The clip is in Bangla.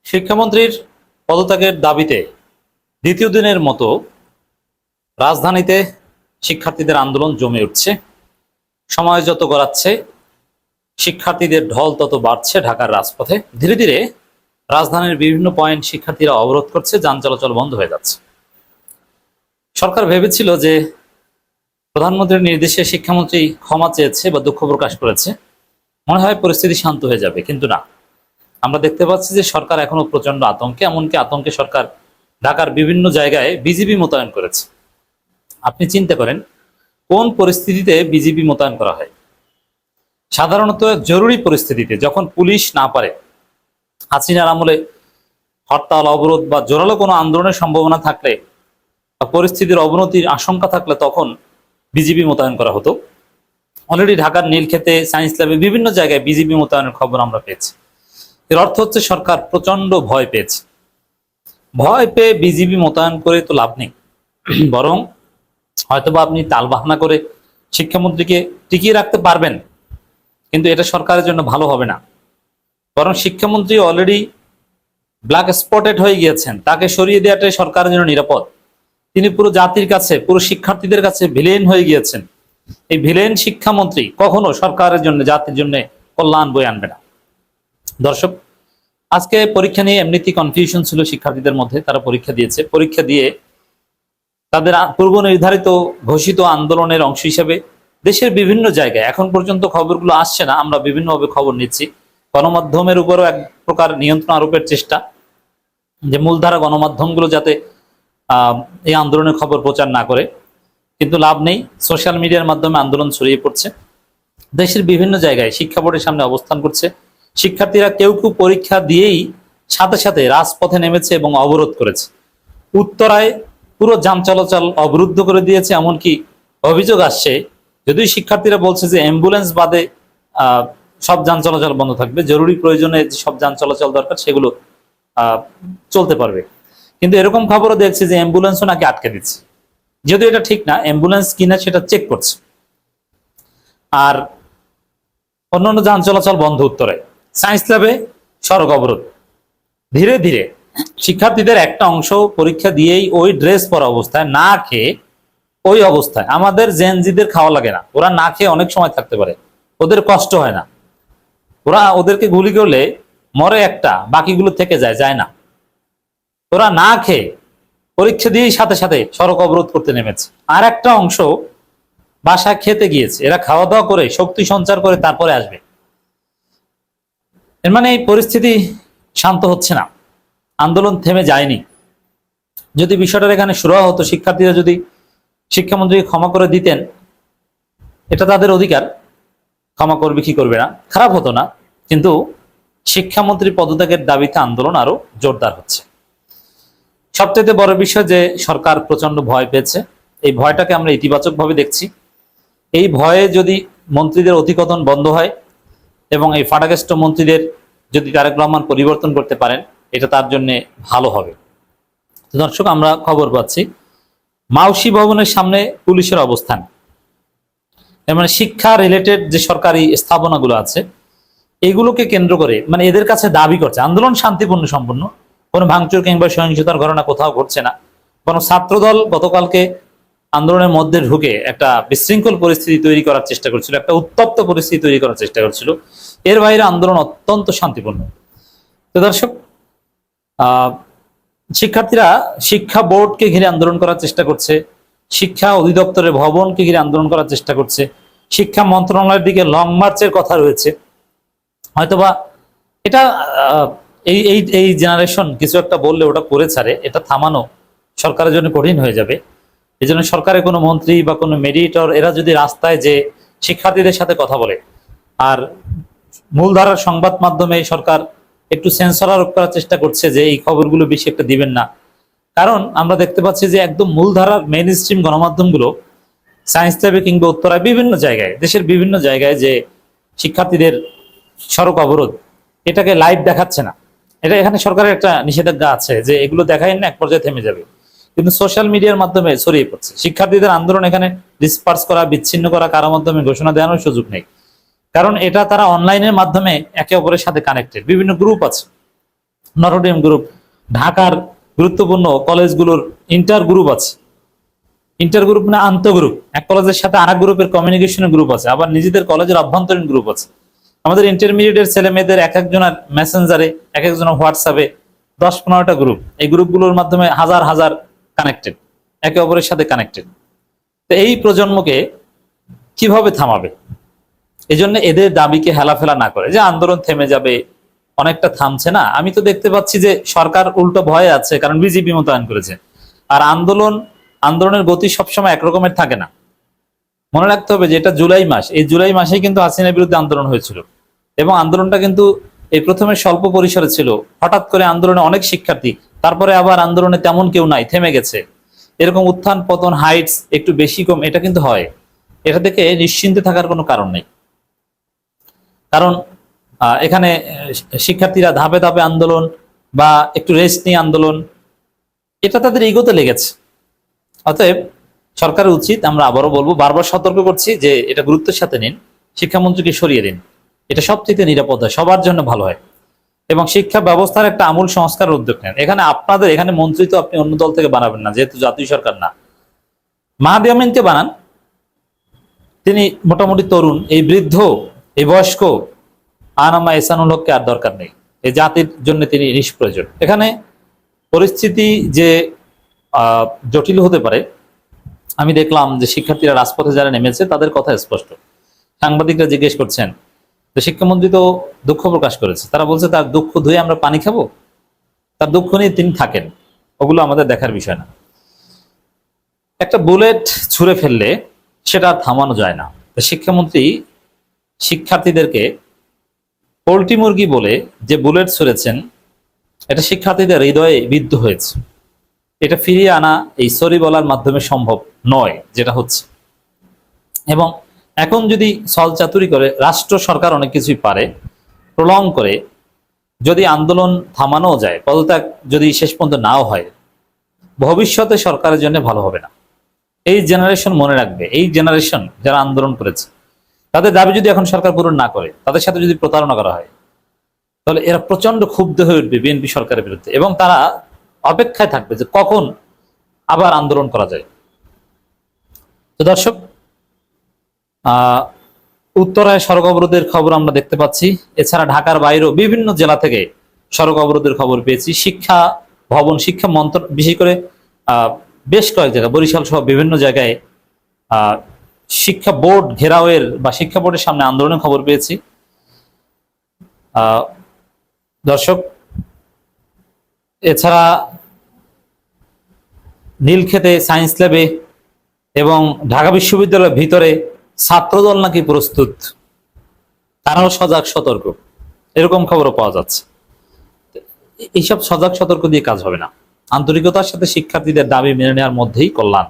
শিক্ষামন্ত্রীর পদত্যাগের দাবিতে দ্বিতীয় দিনের মতো রাজধানীতে শিক্ষার্থীদের আন্দোলন জমে উঠছে। সময় যত গড়াচ্ছে শিক্ষার্থীদের ঢল তত বাড়ছে ঢাকার রাজপথে। ধীরে ধীরে রাজধানীর বিভিন্ন পয়েন্ট শিক্ষার্থীরা অবরোধ করছে, যান চলাচল বন্ধ হয়ে যাচ্ছে। সরকার ভেবেছিল যে প্রধানমন্ত্রীর নির্দেশে শিক্ষামন্ত্রী ক্ষমা চেয়েছে বা দুঃখ প্রকাশ করেছে, মনে হয় পরিস্থিতি শান্ত হয়ে যাবে, কিন্তু না। আমরা দেখতে পাচ্ছি যে সরকার এখনো প্রচন্ড আতঙ্কে, এমনকি আতঙ্কে সরকার ঢাকার বিভিন্ন জায়গায় বিজিবি মোতায়েন করেছে। আপনি চিন্তা করেন কোন পরিস্থিতিতে বিজিবি মোতায়েন করা হয়। সাধারণত জরুরি পরিস্থিতিতে, যখন পুলিশ না পারে, হাসিনার আমলে হরতাল অবরোধ বা জোরালো কোনো আন্দোলনের সম্ভাবনা থাকলে বা পরিস্থিতির অবনতির আশঙ্কা থাকলে তখন বিজিবি মোতায়েন করা হতো। অলরেডি ঢাকার নীলক্ষেতে, সায়েন্স ল্যাবে, বিভিন্ন জায়গায় বিজিবি মোতায়েনের খবর আমরা পেয়েছি। এর অর্থ হচ্ছে সরকার প্রচন্ড ভয় পেয়েছে। ভয় পেয়ে বিজিবি মোতায়েন করে তো লাভ নেই, বরং হয়তোবা আপনি তালবাহানা করে শিক্ষামন্ত্রীকে টিকিয়ে রাখতে পারবেন, কিন্তু এটা সরকারের জন্য ভালো হবে না। বরং শিক্ষামন্ত্রী অলরেডি ব্ল্যাক স্পটেড হয়ে গিয়েছেন, তাকে সরিয়ে দেওয়াটাই সরকারের জন্য নিরাপদ। তিনি পুরো জাতির কাছে, পুরো শিক্ষার্থীদের কাছে ভিলেন হয়ে গিয়েছেন। এই ভিলেন শিক্ষামন্ত্রী কখনো সরকারের জন্য, জাতির জন্য কল্যাণ বয়ে আনবে না। দর্শক, আজকে পরীক্ষা নিয়ে এমনিতেই কনফিউশন ছিল শিক্ষার্থীদের মধ্যে। তারা পরীক্ষা দিয়েছে, পরীক্ষা দিয়ে তাদের পূর্ব নির্ধারিত ঘোষিত আন্দোলনের অংশ হিসেবে দেশের বিভিন্ন জায়গায়, এখন পর্যন্ত খবরগুলো আসছে না, আমরা বিভিন্নভাবে খবর নিচ্ছি। গণমাধ্যমের উপরও এক প্রকার নিয়ন্ত্রণ আরোপের চেষ্টা, যে মূলধারা গণমাধ্যমগুলো যাতে এই আন্দোলনের খবর প্রচার না করে, কিন্তু লাভ নেই। সোশ্যাল মিডিয়ার মাধ্যমে আন্দোলন ছড়িয়ে পড়ছে। দেশের বিভিন্ন জায়গায় শিক্ষা বোর্ডের সামনে অবস্থান করছে শিক্ষার্থীরা। কেউ কেউ পরীক্ষা দিয়েই সাথে সাথে রাজপথে নেমেছে এবং অবরোধ করেছে। উত্তরায় পুরো যান চলাচল অবরুদ্ধ করে দিয়েছে। এমনকি অভিযোগ আসছে, যদিও শিক্ষার্থীরা বলছে যে অ্যাম্বুলেন্স বাদে সব যান চলাচল বন্ধ থাকবে, জরুরি প্রয়োজনে যে সব যান চলাচল দরকার সেগুলো চলতে পারবে, কিন্তু এরকম খবরও দেখছে যে অ্যাম্বুলেন্সও নাকি আটকে দিচ্ছে। যদিও এটা ঠিক না, অ্যাম্বুলেন্স কিনা সেটা চেক করছে। আর অন্যান্য যান চলাচল বন্ধ। উত্তরায় সায়েন্স ল্যাবে সড়ক অবরোধ। ধীরে ধীরে শিক্ষার্থীদের একটা অংশ পরীক্ষা দিয়েই ওই ড্রেস পরা অবস্থায়, না খেয়ে, ওই অবস্থায়। আমাদের জেনজিদের খাওয়া লাগে না, ওরা না খেয়ে অনেক সময় থাকতে পারে, ওদের কষ্ট হয় না। ওদেরকে গুলি করলে মরে একটা, বাকিগুলো থেকে যায় না। ওরা না খেয়ে পরীক্ষা দিয়েই সাথে সাথে সড়ক অবরোধ করতে নেমেছে। আর একটা অংশ বাসায় খেতে গিয়েছে, এরা খাওয়া দাওয়া করে শক্তি সঞ্চার করে তারপরে আসবে। এর মানে এই পরিস্থিতি শান্ত হচ্ছে না, আন্দোলন থেমে যায়নি। যদি বিষয়টার এখানে শুরু হতো, শিক্ষার্থীরা যদি শিক্ষামন্ত্রীকে ক্ষমা করে দিতেন, এটা তাদের অধিকার, ক্ষমা করবে কি করবে না, খারাপ হতো না। কিন্তু শিক্ষামন্ত্রী পদত্যাগের দাবিতে আন্দোলন আরো জোরদার হচ্ছে। সবচেয়ে বড় বিষয় যে সরকার প্রচন্ড ভয় পেয়েছে। এই ভয়টাকে আমরা ইতিবাচক ভাবে দেখছি। এই ভয়ে যদি মন্ত্রীদের অধিকথন বন্ধ হয় এবং এই ফাটাকেষ্ট মন্ত্রীদের যদি তারেক রহমান পরিবর্তন করতে পারেন, এটা তার জন্য ভালো হবে। দর্শক, আমরা খবর পাচ্ছি মাউসী ভবনের সামনে পুলিশের অবস্থান। এর মানে শিক্ষা রিলেটেড যে সরকারি স্থাপনাগুলো আছে এগুলোকে কেন্দ্র করে, মানে এদের কাছে দাবি করছে আন্দোলন শান্তিপূর্ণ সম্পূর্ণ, কোনো ভাঙচুর কিংবা সহিংসতার ঘটনা কোথাও ঘটছে না। কোনো ছাত্রদল গতকালকে আন্দোলনের মধ্যে ঢুকে একটা বিশৃঙ্খল পরিস্থিতি তৈরি করার চেষ্টা করছিল, একটা উত্তপ্ত পরিস্থিতি তৈরি করার চেষ্টা করছিল। এর বাইরে আন্দোলন অত্যন্ত শান্তিপূর্ণ। তো দর্শক, শিক্ষার্থীরা শিক্ষা বোর্ডকে ঘিরে আন্দোলন করার চেষ্টা করছে, শিক্ষা অধিদপ্তরের ভবনকে ঘিরে আন্দোলন করার চেষ্টা করছে, শিক্ষা মন্ত্রণালয়ের দিকে লং মার্চের কথা রয়েছে। হয়তোবা এটা এই এই এই জেনারেশন কিছু একটা বললে ওটা করে ছাড়ে, এটা থামানো সরকারের জন্য কঠিন হয়ে যাবে। এই জন্য সরকারের কোনো মন্ত্রী বা কোনো মেডিয়েটর এরা যদি রাস্তায় যে শিক্ষার্থীদের সাথে কথা বলে, আর মূলধারার সংবাদ মাধ্যমে সরকার একটু সেন্সর আরোপ করার চেষ্টা করছে যে এই খবরগুলো বেশি একটা দিবেন না। কারণ আমরা দেখতে পাচ্ছি যে একদম মূলধারার মেইন স্ট্রিম গণমাধ্যমগুলো সায়েন্স ল্যাবে কিংবা উত্তরায় বিভিন্ন জায়গায়, দেশের বিভিন্ন জায়গায় যে শিক্ষার্থীদের সড়ক অবরোধ, এটাকে লাইভ দেখাচ্ছে না। এটা এখানে সরকারের একটা নিষেধাজ্ঞা আছে যে এগুলো দেখাই না, এক পর্যায়ে থেমে যাবে। কিন্তু সোশ্যাল মিডিয়ার মাধ্যমে ছড়িয়ে পড়ছে। শিক্ষার্থীদের আন্দোলন এখানে ডিসপার্স করা, বিচ্ছিন্ন করা, কারোর মাধ্যমে ঘোষণা দেওয়ানোর সুযোগ নেই। কারণ এটা তারা অনলাইনের মাধ্যমে একে অপরের সাথে কানেক্টেড, বিভিন্ন গ্রুপ আছে। নটরডেম গ্রুপ, ঢাকার গুরুত্বপূর্ণ কলেজগুলোর ইন্টার গ্রুপ আছে, ইন্টার গ্রুপ না আন্তঃ গ্রুপ, এক কলেজের সাথে আরেক গ্রুপের কমিউনিকেশনের গ্রুপ আছে, আবার নিজেদের কলেজের অভ্যন্তরীণ গ্রুপ আছে। আমাদের ইন্টারমিডিয়েটের ছেলে মেয়েদের এক একজনের মেসেঞ্জারে, এক একজনের হোয়াটসঅ্যাপে 10-15টা গ্রুপ, এই গ্রুপগুলোর মাধ্যমে হাজার হাজার কানেক্টেড, একে অপরের সাথে কানেক্টেড। তো এই প্রজন্মকে কিভাবে থামাবে? এই জন্য এদের দাবিকে হেলাফেলা না করে যে আন্দোলন থেমে যাবে, অনেকটা থামছে না। আমি তো দেখতে পাচ্ছি যে সরকার উল্টো ভয়ে আছে, কারণ বিজেপি মোতায়েন করেছে। আর আন্দোলনের গতি সবসময় একরকমের থাকে না। মনে রাখতে হবে যে এটা জুলাই মাস, এই জুলাই মাসেই কিন্তু হাসিনার বিরুদ্ধে আন্দোলন হয়েছিল, এবং আন্দোলনটা কিন্তু এই প্রথমে স্বল্প পরিসরে ছিল, হঠাৎ করে আন্দোলনে অনেক শিক্ষার্থী, তারপরে আবার আন্দোলনে তেমন কেউ নাই, থেমে গেছে। এরকম উত্থান পতন, হাইটস একটু বেশি কম, এটা কিন্তু হয়। এটা থেকে নিশ্চিন্তে থাকার কোনো কারণ নেই, কারণ এখানে শিক্ষার্থীরা ধাপে ধাপে আন্দোলন বা একটু রেস্ট নিয়ে আন্দোলন, এটা তাদের ইগোতে লেগেছে। অতএব সরকারের উচিত, আমরা আবারও বলবো, বারবার সতর্ক করছি যে এটা গুরুত্বের সাথে নিন, শিক্ষামন্ত্রীকে সরিয়ে দিন। এটা সবচেয়ে নিরাপদ হয়, সবার জন্য ভালো হয়, এবং শিক্ষা ব্যবস্থার একটা আমূল সংস্কার উদ্যোগ নেন। এখানে মন্ত্রী তো আপনি অন্য দল থেকে বানাবেন না, যেহেতু জাতীয় সরকার না। মাহাদি আমিনকে বানান, তিনি মোটামুটি তরুণ, এই বৃদ্ধ, এই বয়স্ক আনামা এসানুল হককে আর দরকার নেই, এই জাতির জন্য তিনি নিষ্প্রয়োজন। এখানে পরিস্থিতি যে জটিল হতে পারে, আমি দেখলাম যে শিক্ষার্থীরা রাজপথে যারা নেমেছে তাদের কথা স্পষ্ট। সাংবাদিকরা জিজ্ঞেস করছেন, তো শিক্ষামন্ত্রী তো দুঃখ প্রকাশ করেছে, তারা বলছে তার দুঃখ ধুয়ে আমরা পানি খাবো? তার দুঃখ নিয়ে তিনি থাকেন, ওগুলো আমাদের দেখার বিষয় না। একটা বুলেট ছুঁড়ে ফেললে সেটা থামানো যায় না। শিক্ষামন্ত্রী শিক্ষার্থীদেরকে পোল্ট্রি মুরগি বলে যে বুলেট ছুঁড়েছেন, এটা শিক্ষার্থীদের হৃদয়ে বিদ্ধ হয়েছে। এটা ফিরিয়ে আনা এই সরি বলার মাধ্যমে সম্ভব নয়, যেটা হচ্ছে। এবং এখন যদি ছলচাতুরি করে, রাষ্ট্র সরকার অনেক কিছুই পারে, প্রলং করে যদি আন্দোলন থামানো যায়, পদত্যাগ যদি শেষ পর্যন্ত নাও হয়, ভবিষ্যতে সরকারের জন্য ভালো হবে না। এই জেনারেশন মনে রাখবে, এই জেনারেশন যারা আন্দোলন করেছে, তাদের দাবি যদি এখন সরকার পূরণ না করে, তাদের সাথে যদি প্রতারণা করা হয়, তাহলে এরা প্রচন্ড ক্ষুব্ধ হয়ে উঠবে বিএনপি সরকারের বিরুদ্ধে, এবং তারা অপেক্ষায় থাকবে যে কখন আবার আন্দোলন করা যায়। তো দর্শক, উত্তরায় সড়ক অবরোধের খবর আমরা দেখতে পাচ্ছি। এছাড়া ঢাকার বাইরেও বিভিন্ন জেলা থেকে সড়ক অবরোধের খবর পেয়েছি। শিক্ষা ভবন, শিক্ষা মন্ত্রণালয়, বিশেষ করে বেশ কয়েক জায়গায়, বরিশাল সহ বিভিন্ন জায়গায় শিক্ষা বোর্ড ঘেরাওয়ের বা শিক্ষা বোর্ডের সামনে আন্দোলনের খবর পেয়েছি। দর্শক, এছাড়া নীলক্ষেতে সায়েন্স ল্যাবে এবং ঢাকা বিশ্ববিদ্যালয়ের ভিতরে ছাত্রদল নাকি প্রস্তুত, তারাও সজাগ সতর্ক, এরকম খবরও পাওয়া যাচ্ছে। এইসব সজাগ সতর্ক দিয়ে কাজ হবে না, আন্তরিকতার সাথে শিক্ষার্থীদের দাবি মেনে নেওয়ার মধ্যেই কল্যাণ।